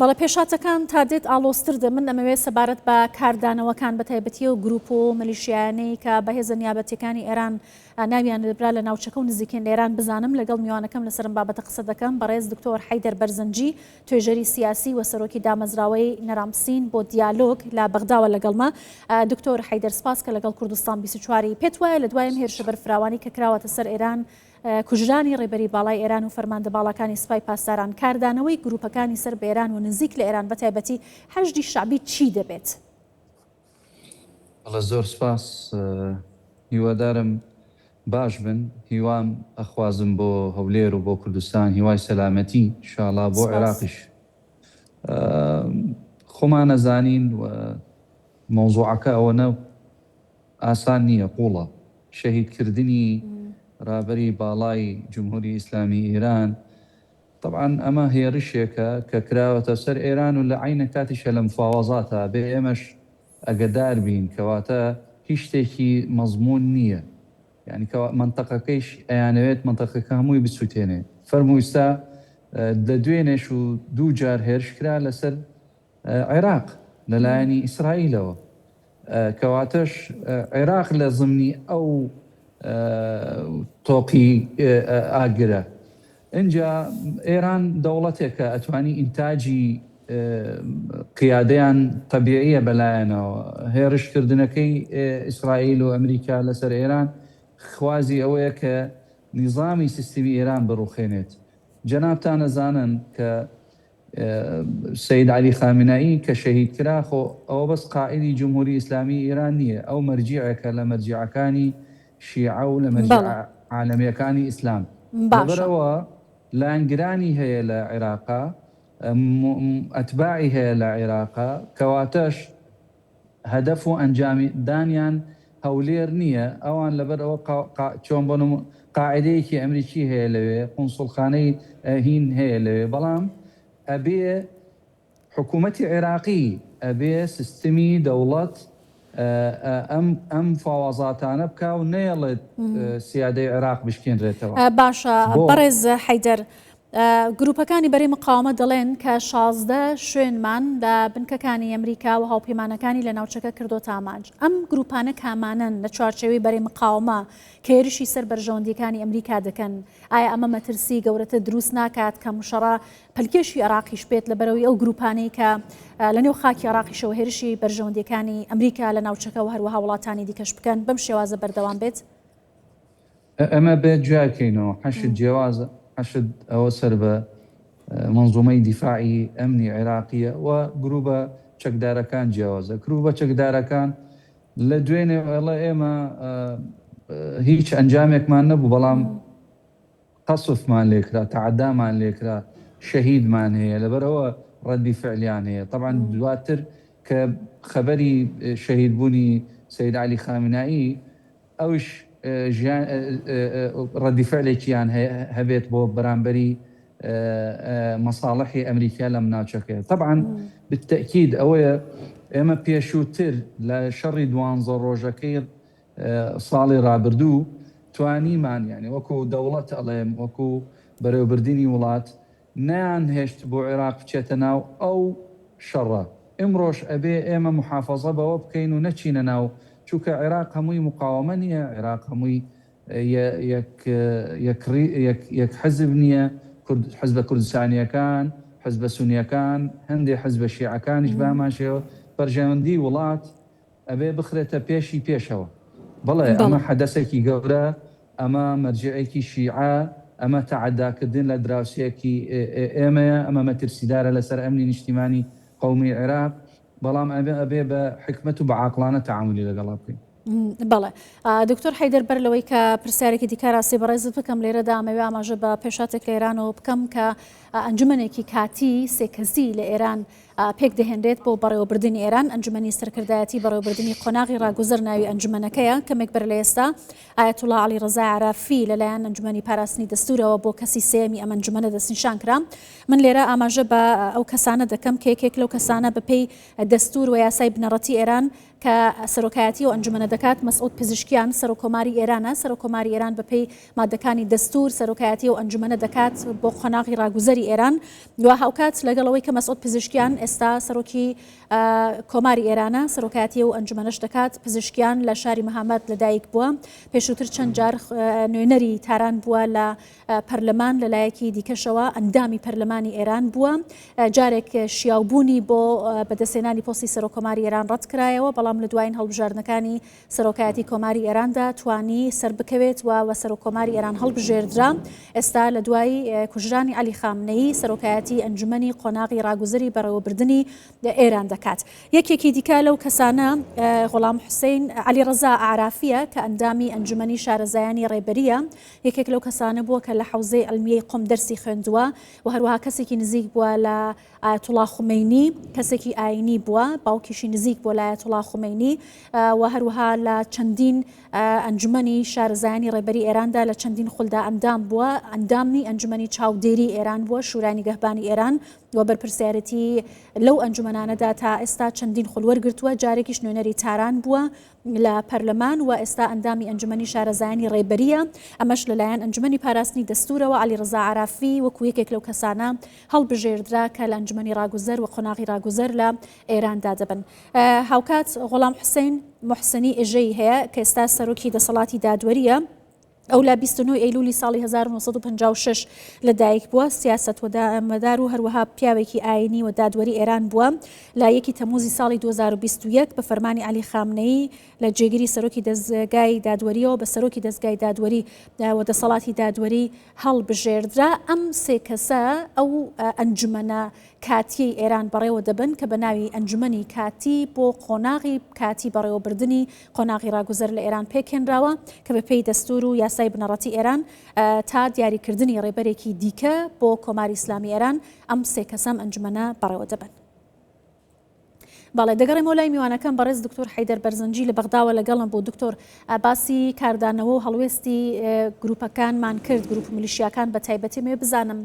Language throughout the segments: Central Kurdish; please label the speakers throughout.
Speaker 1: بەڵێ پێشاتەکان تا دێت ئالۆستر دەمن ئەمەوێت سەبارەت بە کاردانەوەکان بە تایبەتی و گروپ و ملیشیانەی کە بەهێزە نیابەتیەکانی ئێران ناویان دەبرا لە ناوچەکە و نزیکەین لە ئێران بزانم لەگەڵ میوانەکەم لەسەرم بابەتە قسە دەکەم بەڕێز دکتۆر حەیدەر بەرزەنجی توێژەری سیاسی و سەرۆکی دامەزراوەی نەرامسین بۆ دیالۆگ لە بەغداوە لەگەڵمە. دکتۆر حەیدەر سپاس کە لەگەڵ کوردستان 24 پێت وایە لە دوایم هێرشە بەرفراوانی کە کراوەتە سەر ئێران کوژرانی ڕێبەری باڵای ئێران و فەرماندە باڵەکانی سوپای پاسداران کاردانەوەی گروپەکانی سەر بە ئێران و نزیک لە ئێران بە تایبەتی حەشدی شعبی چی دەبێت؟
Speaker 2: بەڵێ زۆر سپاس، هیوادارم باش بن، هیوام ئەخوازم بۆ هەولێر و بۆ کوردستان هیوای سەلامەتی ئینشاڵڵا بۆ عێراقیش. خۆمان نەزانین و مەوزوعەکە ئەوەنە ئاسان نییە، قوڵە شەهیدکردنی ڕابەری باڵای جمهوری ئیسلامی ئێران. طبعا ئەمە هێرشێکە کە کراوەتە سەر ئێران و لە عینە کاتیشە لە مفاوەزاتە بێ ئێمەش ئەگەدار بین کەواتە هیچ شتێکی مەزمون نییە، یعنی منتەقەکەیش ئەیانەوێت منتەقەکە هەمووی بسووتێنێ. فەرموویستا لە دوێنێش و دوو جار هێرشکرا لەسەر عێراق لەلایەنی ئیسرائیلەوە، کەواتەش عێراق لە زمنی ئەو تۆقی ئاگرە. اینجا ئێران دەوڵەتێکە ئەتوانی ئینتاجی قیادەیان طبیعیە بەلایەنەوە. هێرشکردنەکەی ئیسرائیل و ئەمریکا لەسەر ئێران خوازی ئەوەیە کە نیظامی سیستمی ئێران بڕوخێنێت. جەنابتان ئەزانن کە سەید عەلی خامینایی کە شەهید کرا خۆ ئەوە بەس قائیدی جمهوری ئیسلامی ئێران نییە، ئەو مەرجیعێکە لە مەرجیعەکانی شیعە و لە مەرجیع عالەمیەکانی ئیسلام. لەبەرەوە لانگرانی هەیە لە عێراقا، ئەتباعی هەیە لە عێراقا، کەواتەش هەدەف و ئەنجامی دانیان هەولێر نییە. ئەوان لەبەر ئەوە چۆن بۆ قاعدەیەکی ئەمریکی هەیە لەوێ، قونسوڵخانەی هین هەیە لەوێ، بەڵام ئەبێ حکوومەتی عێراقی ئەبێ سیستمی دەوڵەت ئەم فاوازاتانە بکە و نەیەڵێت سیادەی عێراق بشکێنرێتەوە.
Speaker 1: باشە بەڕێز حەیدەر، گروپەکانی بەرەی مقاومە دەڵێن کە 16 شوێنمان لە بنکەکانی ئەمریکا و هاوپەیمانەکانی لە ناوچەکە کردۆتە ئامانج. ئەم گروپانە کامانن لە چوارچێوەی بەرەی مقاومە کە هێرشی سەر بەرژەوەندیەکانی ئەمریکا دەکەن؟ ئایا ئەمە مەترسی گەورەتە دروست ناکات کە مشەڕە پەلکێشی عێراقیش بێت لەبەرەوەی ئەو گروپانەی کە لە نێو خاکی عێراقیشەوە هێرشی بەرژەوەندیەکانی ئەمریکا لە ناوچەکە و هەروەها وڵاتانی دیکەش بکەن، بەم شێوازە بەردەوام بێت؟
Speaker 2: ئەمە بێت جاکەینەوە حەشت جیاوازە، حەشت ئەوە سەر بە منظومەی دیفاعی ئەمنی عێراقیە و گروپە چەکدارەکان جیاوازە. گروپە چەکدارەکان لە دوێنێ ئەڵە ئێمە هیچ ئەنجامێکمان نەبوو، بەڵام قەسفمان لێکرا، تەعەدامان لێکرا، شەهیدمان هەیە، لەبەرەوە ڕەدی فعلیان هەیە. طبعا دواتر کە خەبەری شەهیدبوونی سەید عەلی خامینایی ئەوش ڕەدی فعلێکیان هەبێت بۆ بەرامبەری مەساڵحی ئەمریکا لەم ناوچەکەیە. طبعا بالتەکید ئەوەیە ئێمە پێشووتر لە شەڕی 12 ڕۆژەکەی ساڵی ڕابردوو توانیمان، یعنی وەکو دەوڵەت ئەڵێم، وەکو بەرەوبردنی وڵات نیان هێشت بۆ عێراق بچێتە ناو ئەو شەڕە. ئمڕۆژ ئەبێ ئێمە محافەزە بەوە بکەین و نەچینە ناو، چونکە عێراق هەمووی مقاومە نییە، عێراق هەمووی یەک حزب نییە، حزبە کوردستانیەکان، حزبە سونیەکان، هەندێک حزبە شیعەکانیش باماشەوە. بەرژەوەندی وڵات ئەبێ بخرێتە پێشی پێشەوە. بەڵێ ئەمە حەدەسێکی گەورە، ئەمە مەرجعێکی شیعە، ئەمە تەعەداکردن لە دراوسێکی ئێمەیە، ئەمە مەترسیدارە لەسەر ئەمنی نیشتیمانی قەومی عێراق، بەڵام ئەبێ بە حکمت و بە عاقلانە تەعاملی لەگەڵا بکەین.
Speaker 1: بەڵێ دکتۆر حەیدەر، بەر لەوەی کە پرسیارێکی دیکە ڕاستی بەڕێزت بکەم لێرەدا ئەمەوێ ئاماژە بە پێشاتێک لە ئێرانەوە بکەم کە ئەنجومەنێکی کاتی سێکەسی لە ئێران پێک دەهێنرێت بۆ بەڕێوەبردننی ئێران. ئەنجومەنی سەرکردایەتی بەڕێوەبردننی قۆناغی ڕاگوزەر ناوی ئەنجومەنەکەیە، کەمێک بەر لە ئێستا ئایەتوڵا عەلی ڕەزا عەرافی لەلایەن ئەنجومەنی پاراستنی دەستورەوە بۆ کەسی سێمی ئەم ئەنجومەنە دەستنیشان کرا. من لێرە ئاماژە بە ئەو کەسانە دەکەم کە یەکێک لەو کەسانە بەپێی دەستور و یاسای بنەڕەتی ئێران کە سەرۆکایەتی و ئەنجومەنە دەکات مەسعود پزیشکیان سەرۆکۆماری ئێرانە سەرۆکۆماری ئێران بەپێی مادەکانی دەستور سەرۆکایەتی و ئەنجومەنە دەکات بۆ قۆناغی ڕاگوزەری ئێران و هاوکات لەگەڵەوەی کە مەسعود پزیشکیان ئێستا سەرۆکی کۆماری ئێرانە سەرۆکایەتی و ئەنجومەنەش دەکات پزیشکیان لە شاری مەهامەد لەدایک بووە پێشووتر چەند جار نوێنەری تاران بووە لە پەرلەمان لەلایەکی دیکەشەوە ئەندامی پەرلەمانی ئێران بووە جارێک شیاوبوونی بۆ بەدەستێنانی پۆستی سەرۆکۆماری ئێران ڕەت کرایەوە بەڵام لە دوایین هەڵبژاردنەکانی سەرۆکایەتی کۆماری ئێراندا توانی سەر بکەوێت و سەرۆکۆماری ئێران هەڵبژێردرا ئێستا لە دوای کوژرانی عەلی خامنەیی سەرۆکایەتی ئەنجومەنی قۆناغی ڕاگوزەری بەڕێوەبردننی ئێران دەکات یەکێکی دیکە لەو کەسانە غوڵام حوسێن عەلیڕەزا ئاعرافیە کە ئەندامی ئەنجومەنی شارەزایانی ڕێبەریە یەکێک لەو کەسانە بووە کە لە حوزەی ئەلمیەی قوم دەرسی خوێندووە و هەروەها کەسێکی نزیک بووە لە ئایەتوڵا خومەینی کەسێکی ئاینی بووە باوکیشی نزیک بۆ لە ئایەتوڵا خومەینی و هەروەها لە چەندین ئەنجومەنی شارەزایانی ڕێبەری ئێراندا لە چەندین خولدا ئەندام بووە ئەندامنی ئەنجومەنی چاودێری ئێران بووە شورای گەهبانی ئێران و بەرپرسیارەتی لەو ئەنجومەنانەدا تا ئێستا چەندین خول وەرگرتووە جارێکیش نوێنەری تاران بووە لە پەرلەمان و ئێستا ئەندامی ئەنجومەنی شارەزایانی ڕێبەریە ئەمەش لەلایەن ئەنجومەنی پاراستنی دەستورەوە عەلیڕەزا عارافی وەکو یەکێک لەو کەسانە هەڵبژێردرا کە لە ئەنجومەنی ڕاگوزەر و قۆناغی ڕاگوزەر لە ئێراندا دەبن هاوکات غوڵام حوسێن محسنی ئێژەی هەیە کە ئێستا سەرۆکی دەسەڵاتی دادوەریە ئەو لە 29 ئەیلولی ساڵی 1956 لەدایک بووە سیاسەتمەدار و هەروەها پیاوێکی ئاینی و دادوەری ئێران بووە لا یەکی تەموزی ساڵی 2021 بە فەرمانی عەلی خامنەیی لە جێگیری سەرۆکی دەستگای دادوەریەوە بە سەرۆکی دەستگای دادوەری و دەسەڵاتی دادوەری هەڵبژێردرا ئەم سێ کەسە ئەو ئەنجومەنە کاتیەی ئێران بەڕێوە دەبن کە بە ناوی ئەنجومەنی کاتی بۆ قۆناغی کاتی بەڕێوەبردننی قۆناغی ڕاگوزەر لە ئێران پێکێنراوە کە بەپێی دەستور و یاسای بنەڕەتی ئێران تا دیاریکردنی ڕێبەرێکی دیکە بۆ کۆماری ئیسلامی ئێران ئەم سێ کەسەم ئەنجومەنە بەڕێوە دەبن. باڵێ دەگەڕێمەوە لای میوانەکەم بەڕێز دکتۆر حەیدەر بەرزەنجی لە بەغداوە لەگەڵم بۆ دکتۆر باسی کاردانەوە و هەڵوێستی گروپەکانمان کرد گروپ میلیشیاکان بە تایبەتی مێ بزانم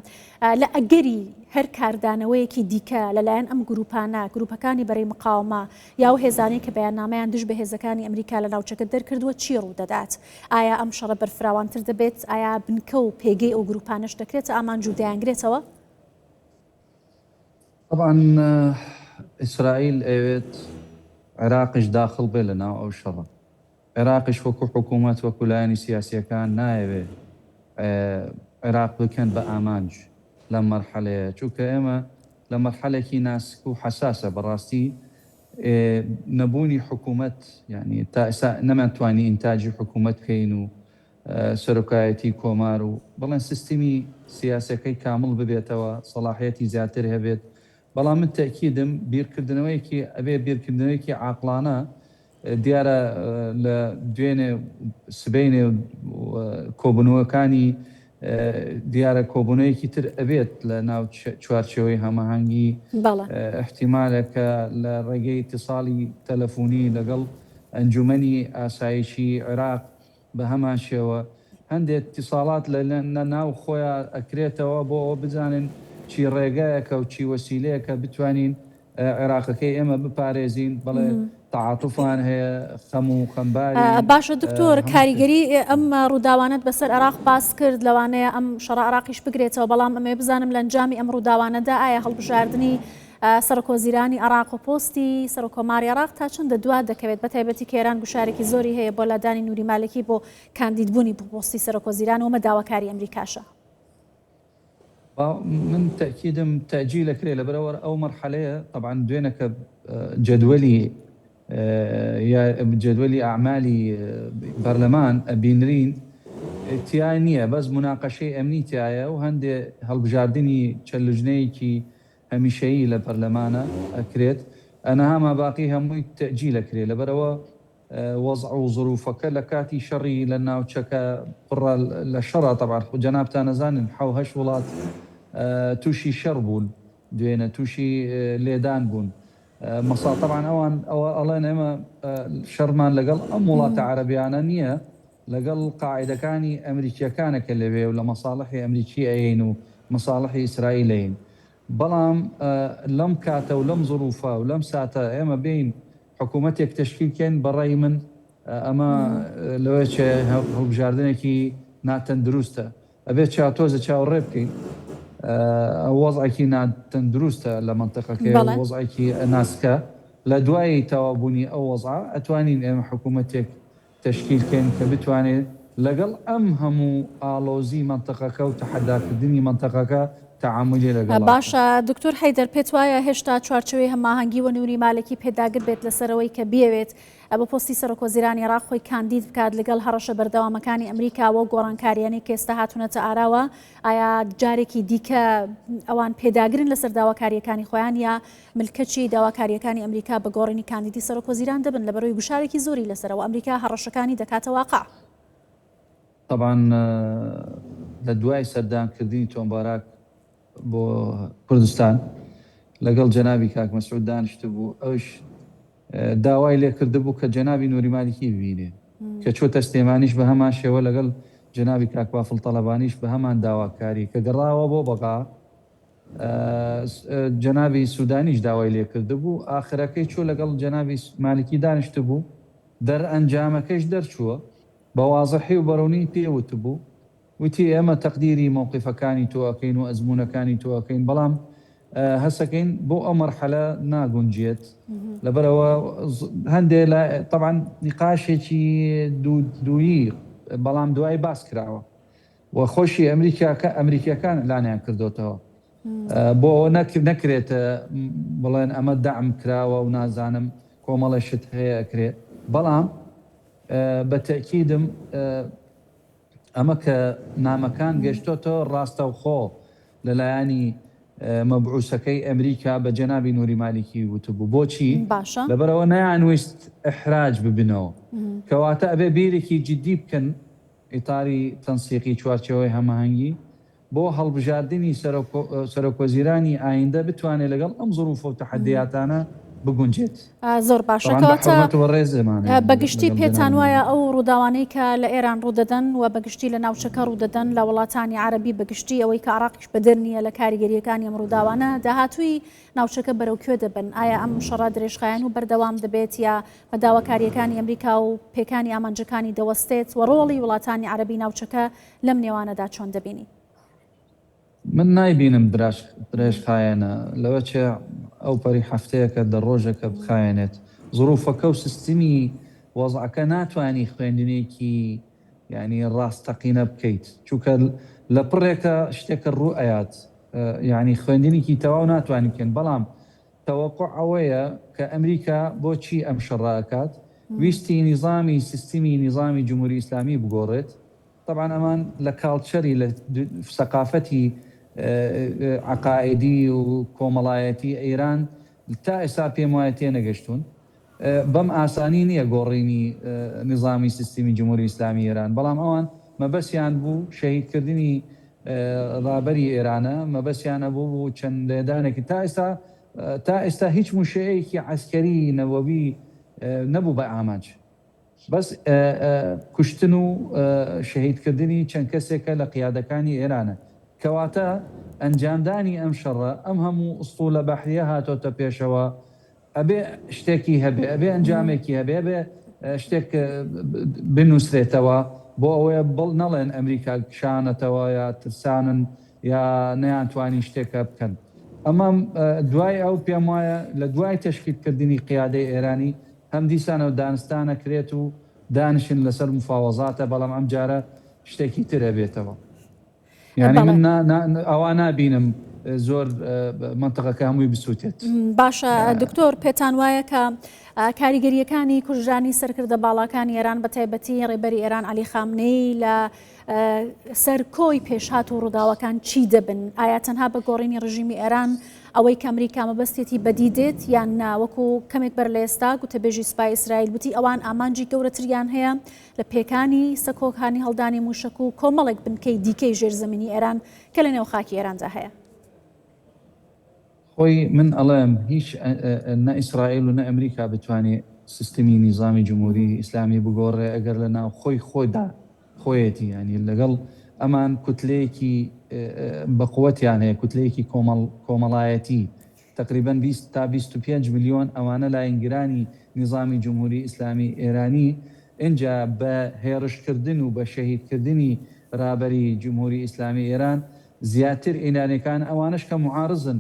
Speaker 1: لە ئەگەری هەر کاردانەوەیەکی دیکە لەلایەن ئەم گروپانە گروپەکانی بەرەی مقاومە یا و هێزانەی کە بەیاننامەیان دژ بە هێزەکانی ئەمریکا لە ناوچەکە دەرکردووە چی ڕوو دەدات ئایا ئەم شەڕە بەرفراوانتر دەبێت ئایا بنکە و پێگەی ئەو گروپانەش دەکرێت ئامان جودایانگرێتەوە؟
Speaker 2: طبعا ئیسرائیل ئەوێت عێراقش داخل بێ لە ناو ئەو شەڕە عێراقش وەکو حکوومەت وەکو لایەنی سیاسیەکان نایەوێت عێراق بکەن بە ئامانج لەم مەرحەلەیە چونکە ئێمە لە مەرحەلێکی ناسک و حساسە بەڕاستی نەبوونی حکوومەت یعنی تا ئێستا نەمانتوانی ئینتاجی حکوومەت بکەین و سەرۆکایەتی کۆمار و بەڵێن سیستمی سیاسەکەی کامل ببێتەوە سەڵاحیەتی زیاتر هەبێت بەڵام من تەکیدم بیرکردنەوەیەکی ئەبێ بیرکردنەوەیەکی عاقلانە دیارە لە دوێنێ سبەینێ کۆبوونەوەکانی دیارە کۆبوونەوەیەکی تر ئەبێت لە ناو چوارچەوەی هەماهەنگی احتیمالەکە لە ڕێگەی اتصالی تەلەفۆنی لەگەڵ ئەنجومەنی ئاسایشی عێراق بە هەمان شێوە هەندێک اتصالات لە ناو خۆیان ئەکرێتەوە بۆ ئەوە بزانن چی ڕێگایەکە و چی وەسیلەیەکە بتوانین عێراقەکەی ئێمە بپارێزین بڵێ تعاتوفان هەیە خەم و خەمباری
Speaker 1: باشە دکتۆر کاریگەری ئەم ڕووداوانت بەسەر عێراق باس کرد لەوانەیە ئەم شەڕە عێراقیش بگرێتەوە بەڵام ئەمێ بزانم لە ئەنجامی ئەم ڕووداوانەدا ئایا هەڵبژاردننی سەرۆکۆزیرانی عێراق و پۆستی سەرۆکۆماری عێراق تا چەندە دوات دەکەوێت بە تایبەتی کە ئێران گوشارێکی زۆری هەیە بۆ لادانی نووری مالکی بۆ کاندیدبوونی بۆ پۆستی سەرۆکۆزیران و مەداواکاری ئەمریکاشە
Speaker 2: من تأكيدم تأجيل كري لبرور أو مرحلة طبعا دوينك جدولي يا جدولي أعمالي برلمان بينرين تيانية بس مناقشة أمني تيايا وهندي هالبجاردني تشلجني كي هميشي لبرلمان أكريت أنا هما باقيها مو تأجيل كري لبرور وضع ظروفك لكاتي شري لنا وشكا برا للشرع طبعا جناب تانزان حو هشولات توشي شربون دوينه توشي ليدان بون مصا طبعا اوان الله نعمه شرمان لقل امولات عربيانه نيه لقل قاعده كاني امريكيه كان كلبي ولا مصالح امريكيين ومصالح اسرائيليين بلام لم كاتا ولم ظروفها ولم ساتا اما بين حکوومەتێک تشکیلکەین بەڕێی من ئەمە لەوەیە هەڵبژاردنێکی ناتەندروستە ئەبێت چاوتۆزە چاوەڕێ بکەین وەزعێکی ناتەندروستە لە منتەقەکەی وەزعێکی ناسکە لە دوای تەوابوونی ئەو وەزع ئەتوانین ئێمە حکوومەتێک تشکیلکەین کە بتوانێت لەگەڵ ئەم هەموو ئالۆزی منتەقەکە و تەحەداکردنی منتەقەکە تعاملی لەگەڵ.
Speaker 1: باشە دکتۆر حەیدەر پێت وایە هێشتا چوارچەوەی هەماهەنگی و نووری مالکی پێداگر بێت لەسەرەوەی کە بیەوێت بە پۆستی سەرۆکوەزیرانی عێراق خۆی کاندید بکات لەگەڵ هەڕەشە بەردەوامەکانی ئەمریکاوە گۆڕانکاریانەی کە ئێستا هاتوونەتە ئاراوە ئایا جارێکی دیکە ئەوان پێداگرن لەسەر داواکاریەکانی خۆیان یا ملکەچی داواکاریەکانی ئەمریکا بە گۆڕینی کاندیدی سەرۆکوەزیران دەبن لەبەرەوەی گوشارێکی زۆری لەسەرەوە ئەمریکا هەڕەشەکانی دەکاتە واقع.
Speaker 2: طبعا لە دوای سەردانکردنی تۆمبارک بۆ کوردستان لەگەڵ جەنابی کاک مەسعود دانیشت بوو ئەوش داوای لێ کرده بوو کە جەنابی نووری مالکی ببینێ کە چۆتە سلێمانیش بە هەمان شێوە لەگەڵ جەنابی کاک بافڵ تەڵەبانیش بە هەمان داواکاری کە گەڕاوە بۆ بەقا جەنابی سوودانیش داوای لێ کرده بوو ئاخرەکەی چوو لەگەڵ جەنابی مالکی دانیشت بوو دەرئەنجامەکەش دەرچووە بە وازەحی و بەڕوونی پێوت بوو وتی ئێمە تەقدیری مووقیفەکانی تۆەکەین و ئەزمونونەکانی تۆەکەین بەڵام هەسەکەین بۆ ئەو مەرحەلە ناگونجێت لەبەرەوە هەندێک طبعا نیقاشێکی دوویی بەڵام دوای باس کراوە و خۆشی ئەمریکیەکان لانیان کردوتەوە بۆ نەکرێتە بڵێن ئەمە دەعم کراوە و نازانم کۆمەڵە شت هەیە ئەکرێت بەڵام بە تەکیدم ئەمە کە نامەکان گەشتۆتەوە ڕاستەوخۆ لەلایەنی مەبعوسەکەی ئەمریکا بە جەنابی نووری مالکی وتبوو بۆچی لەبەرەوە نەیانویست ئەحراج ببنەوە کەواتە ئەبێ بیرێکی جددی بکەن ئیتاری تەنسیقی چوارچەوەی هەماهەنگی بۆ هەڵبژاردننی سەرۆکوەزیرانی ئایندە بتوانێت لەگەڵ ئەم زروف و تەحەدیاتانە بگونجێت.
Speaker 1: زۆر باشەکەواتە بەگشتی پێتان وایە ئەو ڕووداوانەی کە لە ئێران ڕوودەدەن و بەگشتی لە ناوچەکە ڕوودەدەن لە وڵاتانی عەرەبی بەگشتی ئەوەی کە عێراقیش بەدەرنیە لە کاریگەریەکانی ئەم ڕووداوانە داهاتووی ناوچەکە بەرەوکوێ دەبن ئایا ئەم شەڕە درێژخایەن و بەردەوام دەبێت یا بە داواکاریەکانی ئەمریکا و پێکانی ئامانجەکانی دەوەستێت و ڕۆڵی وڵاتانی عەرەبی ناوچەکە لەم نێوانەدا چۆن دەبینی؟
Speaker 2: من نایبینم درێژخایەنە لەوە چێ ئەو پەری هەفتەیەکە دە ڕۆژەکە بخایەنێت زروفەکە و سیستمی وەزعەکە ناتوانانی خوێندنێکی ینی ڕاستەقینە بکەیت چونکە لە پڕێکە شتێکە ڕوو ئەیات ینی خوێندنێکی تەواو ناتوانین بکەن بەڵام تەوەقع ئەوەیە کە ئەمریکا بۆچی ئەم شەڕاکات ویستی نیظامی سیستمی نیظامی جمهوری ئیسلامی بگۆڕێت طبعا ئەمان لە کاڵچەری لە سەقافەتی عقائدی و کۆمەڵایەتی ئێران تا ئێستا پێم وایە تێنەگەشتون بەم ئاسانی نییە گۆڕینی نظامی سیستمی جمهوری ئیسلامی ئێران بەڵام ئەوان مەبەسیان بوو شەهیدکردنی ڕابەری ئێرانە مەبەسیانە بوو چەند لێدانێکی تا ئێستا هیچ موشەیەکی عەسکەری نەوەوی نەبوو بە ئامانج بەس کوشتن و شەهیدکردنی چەند کەسێکە لە قیادەکانی ئێرانە کەواتە ئەنجامدانی ئەم شەڕە ئەم هەموو ئوستوڵە بەحریە هاتۆتە پێشەوە ئەبێ شتێکی هەبێ ئەبێ ئەنجامێکی هەبێ بێ شتێک بنووسرێتەوە بۆ ئەوەیە بڵ نەڵێن ئەمریکا شانەتەوە یا ترسانن یا نەیانتوانی شتێکە بکەن ئەمە دوای ئەو پێم وایە لە دوای تەشکیلکردنی قیادەی ئێرانی هەم دیسانە و دانستانە کرێت و دانشن لەسەر مفاوەزاتە بەڵام ئەم جارە شتێکی ترە بێتەوە یعنی من ئەوە نابینم زۆر منتەقەکە هەمووی بسووتێت.
Speaker 1: باشە دکتۆر پێتان وایە کە کاریگەریەکانی کوژرانی سەرکردە باڵاکانی ئێران بە تایبەتی ڕێبەری ئێران عەلی خامنەی لە سەرکۆی پێشهات و ڕووداوەکان چی دەبن؟ ئایا تەنها بە گۆڕینی ڕژیمی ئێران ئەوەی کە ئەمریکا مەبەستێتی بەدیدێت یان ناوەکو کەمێک بەر لە ئێستا گوتەبێژی سوپای ئیسرائیل وتی ئەوان ئامانجی گەورەتریان هەیە لە پێکانی سەکۆکانی هەڵدانی موشک و کۆمەڵێک بنکەی دیکەی ژێرزەمینی ئێران کە لە نێو خاکی ئێراندا هەیە؟
Speaker 2: خۆی من ئەڵێم هیچ نە ئیسرائیل و نە ئەمریکا بتوانێت سیستمی نیظامی جمهوری ئیسلامی بگۆڕێ ئەگەر لە ناو خۆیدا خۆیەتی ینی لەگەڵ ئەمان کوتلەیەکی بەقوەتیان هەیە کوتلەیەکی کۆمەڵایەتی تقریبا 20 تا 25 میلیۆن ئەوانە لاینگرانی نظامی جمهوری ئیسلامی ئێرانی اینجا بە هێرشکردن و بە شەهیدکردنی رابەری جمهوری ئیسلامی ئێران زیاتر ئێرانەکان ئەوانش کە معارزن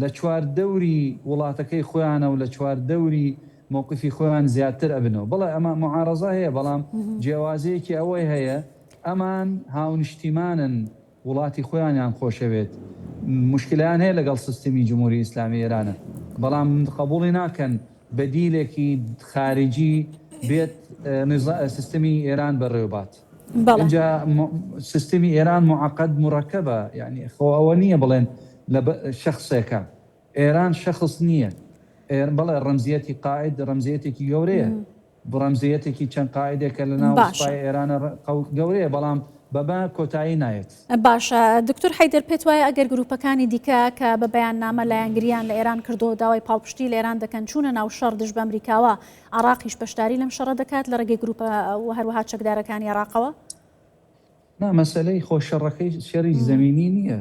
Speaker 2: لە چواردەوری وڵاتەکەی خۆیانە و لە چواردەوری مووقفی خۆیان زیاتر ئەبنەوە. بەڵێ ئەمە معارزە هەیە، بەڵام جیاوازەیەکی ئەوەی هەیە ئەمان هاونیشتیمانن وڵاتی خۆیانیان خۆشەوێت. مشکلان هەیە لەگەڵ سیستمی جمهوری ئیسلامی ئێرانە، بەڵام قبوڵی ناکەن بەدیلێکی خارجی بێت سیستمی ئێران بەڕێوەبات. اینجا سیستمی ئێران معقد مڕەکەبە، یعنی خۆ ئەوە نییە بڵێن لە شخصێکە. ئێران شخص نییە، بەڵێ ڕەمزیەتی قائد ڕەمزیەتێکی گەورەیە، ڕەمزیەتێکی چەند قائدێکە لە ناو سوپای ئێرانە گەورەیە، بەڵام بەبا کۆتایی نایێت.
Speaker 1: باشە دکتۆر حەیدەر، پێت وایە ئەگەر گروپەکانی دیکە کە بە بەیاننامە لایەنگریان لە ئێران کردو داوای پاڵپشتی لە ئێران دەکەن چوونە ناو شەڕ دژ بە ئەمریکاوە، عراقیش بەشداری لەم شەڕە دەکات لە ڕێگەی گروپە و هەروەها چەکدارەکانی عراقەوە؟
Speaker 2: نا مەسەلەی خۆشەڕەکەی شەڕی زەمینی نییە.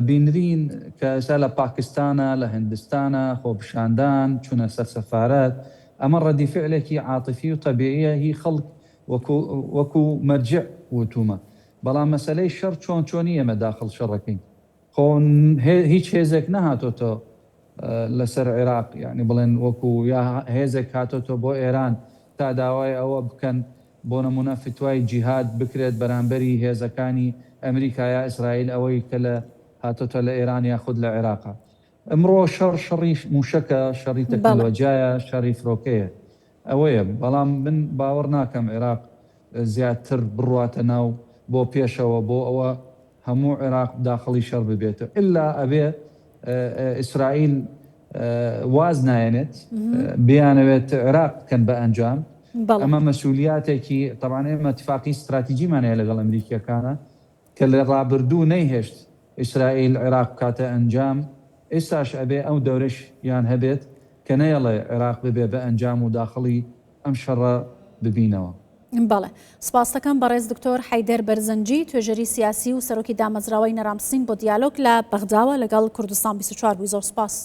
Speaker 2: بینرین کە ئێستا لە پاکستانە، لە هندستانە خۆپشاندان چوونە سەر سەفارەت، ئەمە ڕەدیفعلێکی عاتیفی و تەبیعیە، هی خەڵک وەکو مەرجع وتومە. بەڵام مەسەلەی شەڕ چۆنی ئێمە داخڵ شەڕەکەین. خۆ هیچ هێزێک نەهاتۆتە لەسەر عێراق، یعنی بڵێن وەکو یا هێزێک هاتۆتە بۆ ئێران تا داوای ئەوە بکەن بۆ نمونە فتوای جیهاد بکرێت بەرامبەری هێزەکانی ئەمریکا یا ئیسرائیل ئەوەی کە لە هاتۆتە لە ئێران یاخود لە عێراقا. ئەمڕۆ شەڕی موشەکە، شەڕی تەکنۆلۆجیایە، شەڕی فرۆکەیە، ئەوەیە. بەڵام من باوەڕ ناکەم عێراق زیاتر بڕواتە ناو بۆ پێشەوە بۆ ئەوە هەموو عێراق داخڵی شەڕ ببێتەوە، ئللا ئەبێ ئیسرائیل واز نایەنێت بیانەوێت عێراق بکەن بە ئەنجام. ئەمە مەسئولیاتێکی طبعاً ئێمە اتفاقی استراتیجیمانەیە لەگەڵ ئەمریکیەکانە کە لە ڕابردوو نەیهێشت ئیسرائیل عێراق بکاتە ئەنجام. ئێستاش ئەبێ ئەو دەورەش یان هەبێت کە نەیەڵێ عێراق ببێ بە ئەنجام و داخڵی ئەم شەڕە ببینەوە.
Speaker 1: بەڵێ، سپاس دەکەم بەڕێز دکتۆر حەیدەر بەرزەنجی، توێژەری سیاسی و سەرۆکی دامەزراوەی نەرامسنگ بۆ دیالۆگ لە بەغداوە لەگەڵ کوردستان 24 بووی. زۆر سپاس.